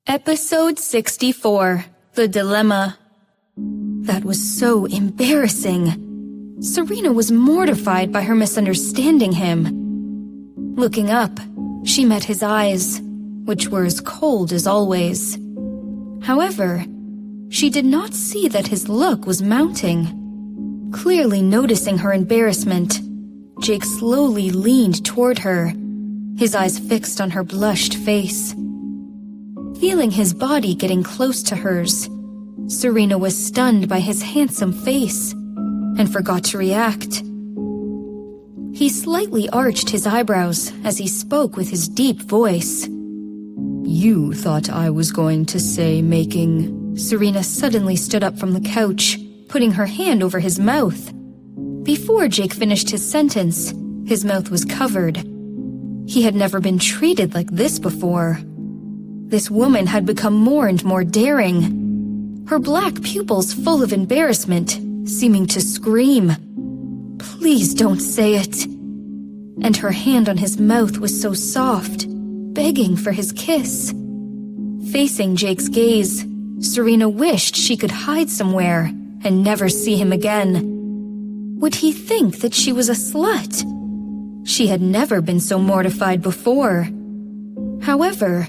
Episode 64, The Dilemma. That was so embarrassing. Serena was mortified by her misunderstanding him. Looking up, she met his eyes, which were as cold as always. However, she did not see that his look was mounting. Clearly noticing her embarrassment, Jake slowly leaned toward her, his eyes fixed on her blushed face. Feeling his body getting close to hers, Serena was stunned by his handsome face and forgot to react. He slightly arched his eyebrows as he spoke with his deep voice. You thought I was going to say making... Serena suddenly stood up from the couch, putting her hand over his mouth. Before Jake finished his sentence, his mouth was covered. He had never been treated like this before. This woman had become more and more daring, her black pupils full of embarrassment, seeming to scream, "Please don't say it." And her hand on his mouth was so soft, begging for his kiss. Facing Jake's gaze, Serena wished she could hide somewhere and never see him again. Would he think that she was a slut? She had never been so mortified before. However,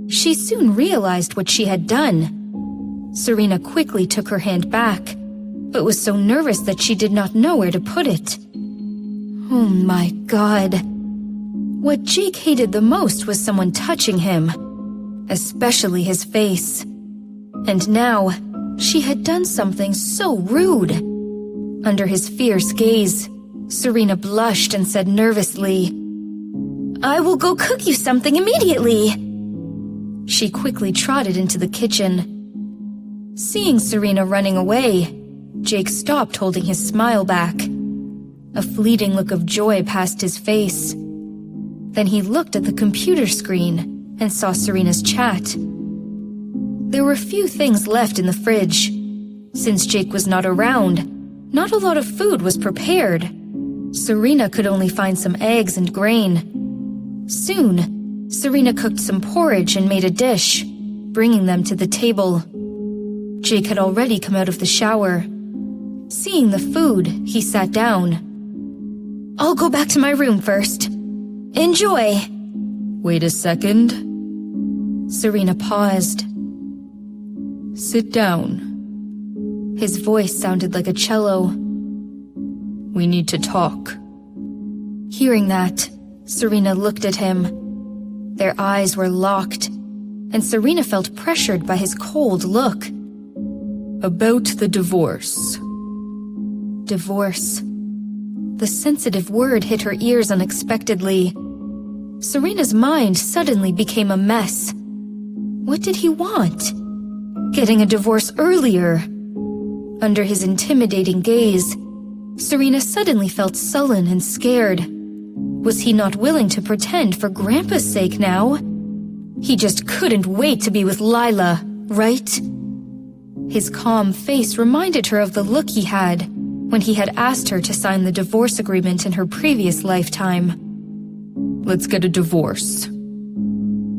she soon realized what she had done. Serena quickly took her hand back, but was so nervous that she did not know where to put it. Oh my God. What Jake hated the most was someone touching him, especially his face. And now, she had done something so rude. Under his fierce gaze, Serena blushed and said nervously, "I will go cook you something immediately." She quickly trotted into the kitchen. Seeing Serena running away, Jake stopped holding his smile back. A fleeting look of joy passed his face. Then he looked at the computer screen and saw Serena's chat. There were few things left in the fridge. Since Jake was not around, not a lot of food was prepared. Serena could only find some eggs and grain. Soon, Serena cooked some porridge and made a dish, bringing them to the table. Jake had already come out of the shower. Seeing the food, he sat down. "I'll go back to my room first. Enjoy." Wait a second. Serena paused. Sit down. His voice sounded like a cello. We need to talk. Hearing that, Serena looked at him. Their eyes were locked, and Serena felt pressured by his cold look. About the divorce. Divorce. The sensitive word hit her ears unexpectedly. Serena's mind suddenly became a mess. What did he want? Getting a divorce earlier. Under his intimidating gaze, Serena suddenly felt sullen and scared. Was he not willing to pretend for Grandpa's sake now? He just couldn't wait to be with Lila, right? His calm face reminded her of the look he had when he had asked her to sign the divorce agreement in her previous lifetime. Let's get a divorce.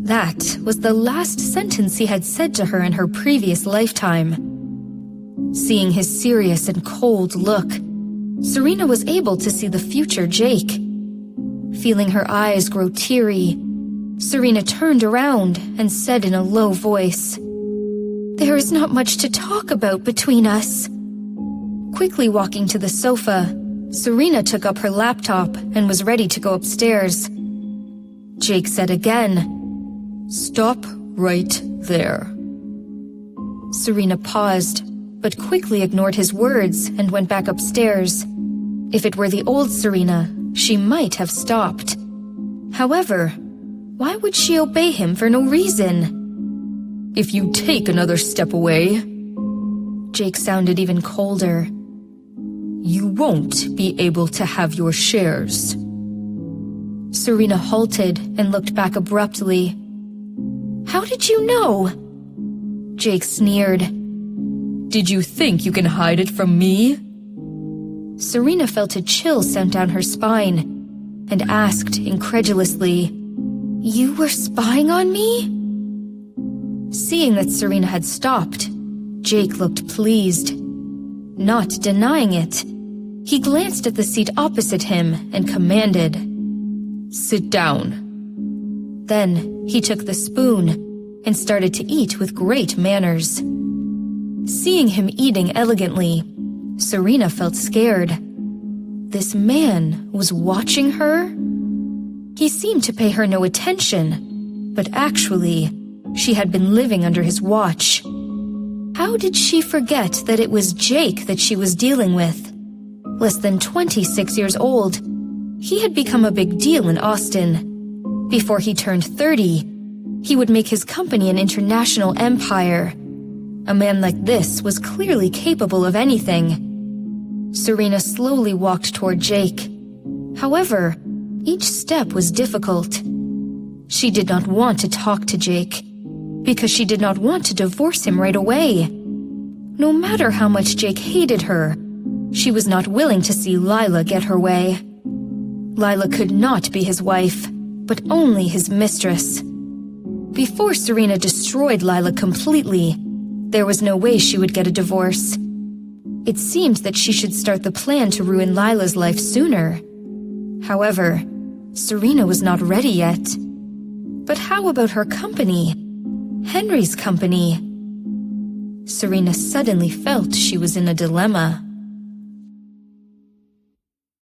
That was the last sentence he had said to her in her previous lifetime. Seeing his serious and cold look, Serena was able to see the future Jake. Feeling her eyes grow teary, Serena turned around and said in a low voice, "There is not much to talk about between us." Quickly walking to the sofa, Serena took up her laptop and was ready to go upstairs. Jake said again, "Stop right there." Serena paused, but quickly ignored his words and went back upstairs. If it were the old Serena, she might have stopped. However, why would she obey him for no reason? If you take another step away... Jake sounded even colder. You won't be able to have your shares. Serena halted and looked back abruptly. How did you know? Jake sneered. Did you think you can hide it from me? Serena felt a chill sent down her spine and asked incredulously, "You were spying on me?" Seeing that Serena had stopped, Jake looked pleased. Not denying it, he glanced at the seat opposite him and commanded, "Sit down." Then he took the spoon and started to eat with great manners. Seeing him eating elegantly, Serena felt scared. This man was watching her? He seemed to pay her no attention, but actually, she had been living under his watch. How did she forget that it was Jake that she was dealing with? Less than 26 years old, he had become a big deal in Austin. Before he turned 30, he would make his company an international empire. A man like this was clearly capable of anything. Serena slowly walked toward Jake. However, each step was difficult. She did not want to talk to Jake, because she did not want to divorce him right away. No matter how much Jake hated her, she was not willing to see Lila get her way. Lila could not be his wife, but only his mistress. Before Serena destroyed Lila completely, there was no way she would get a divorce. It seemed that she should start the plan to ruin Lila's life sooner. However, Serena was not ready yet. But how about her company? Henry's company? Serena suddenly felt she was in a dilemma.